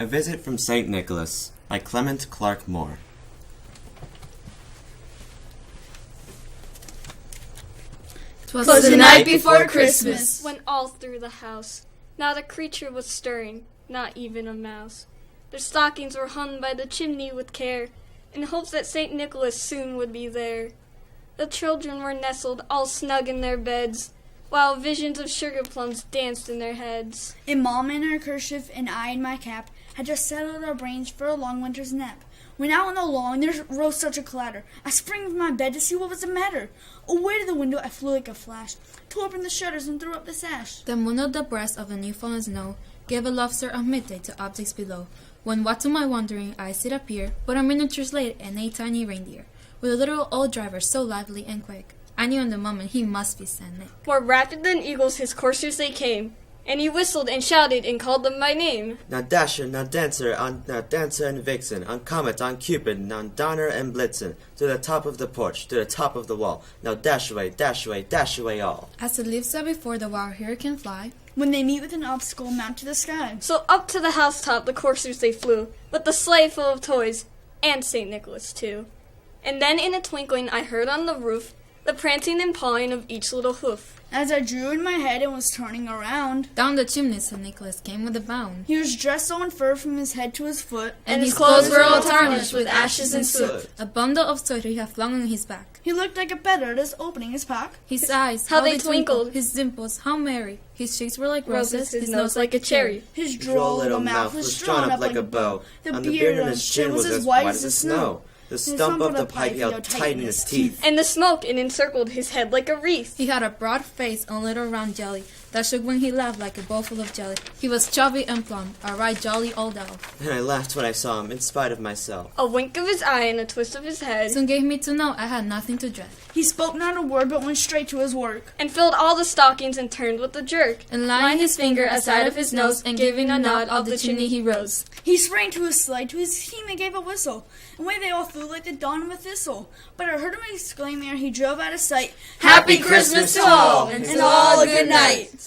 A Visit from St. Nicholas by Clement Clark Moore. "'Twas the night before Christmas, when all through the house not a creature was stirring, not even a mouse. Their stockings were hung by the chimney with care, in hopes that St. Nicholas soon would be there. The children were nestled all snug in their beds, while visions of sugar plums danced in their heads. And Mom in her kerchief and I in my cap had just settled our brains for a long winter's nap. When out on the lawn there rose such a clatter, I sprang from my bed to see what was the matter. Away to the window I flew like a flash, tore open the shutters and threw up the sash. Then one of the breasts of the new fallen snow gave a lustre of midday to objects below, when what to my wondering eyes did appear but a miniature sleigh and a tiny reindeer, with a little old driver so lively and quick, I knew in the moment he must be Saint Nick. More rapid than eagles his coursers they came, and he whistled and shouted and called them by name. Now Dasher, now Dancer, now Dancer and Vixen, on Comet, on Cupid, now Donner and Blitzen, to the top of the porch, to the top of the wall, now dash away, dash away, dash away all. As the leaves that before the wild hurricane fly, when they meet with an obstacle, mount to the sky. So up to the housetop the coursers they flew, with the sleigh full of toys, and St. Nicholas too. And then in a twinkling I heard on the roof the prancing and pawing of each little hoof. As I drew in my head and was turning around, down the chimney St. Nicholas came with a bound. He was dressed all in fur from his head to his foot, and his clothes were all tarnished with ashes and soot. A bundle of toys he had flung on his back. He looked like a beggar just opening his pack. His eyes, how they twinkled. His dimples, how merry. His cheeks were like roses, his nose like a cherry. His droll little mouth was drawn up like a bow. The beard on his chin was as white as the snow. The stump of the pipe he held tight in his teeth. And the smoke it encircled his head like a wreath. He had a broad face and little round jelly that shook when he laughed like a bowl full of jelly. He was chubby and plump, a right jolly old elf. And I laughed when I saw him, in spite of myself. A wink of his eye and a twist of his head soon gave me to know I had nothing to dread. He spoke not a word but went straight to his work, and filled all the stockings and turned with a jerk, and laying his finger aside of his nose and giving a nod of the chimney he rose. He sprang to his sleigh, to his team and gave a whistle, and away they all flew like the dawn of a thistle. But I heard him exclaim ere he drove out of sight, "Happy Christmas to all, and to all a good night!"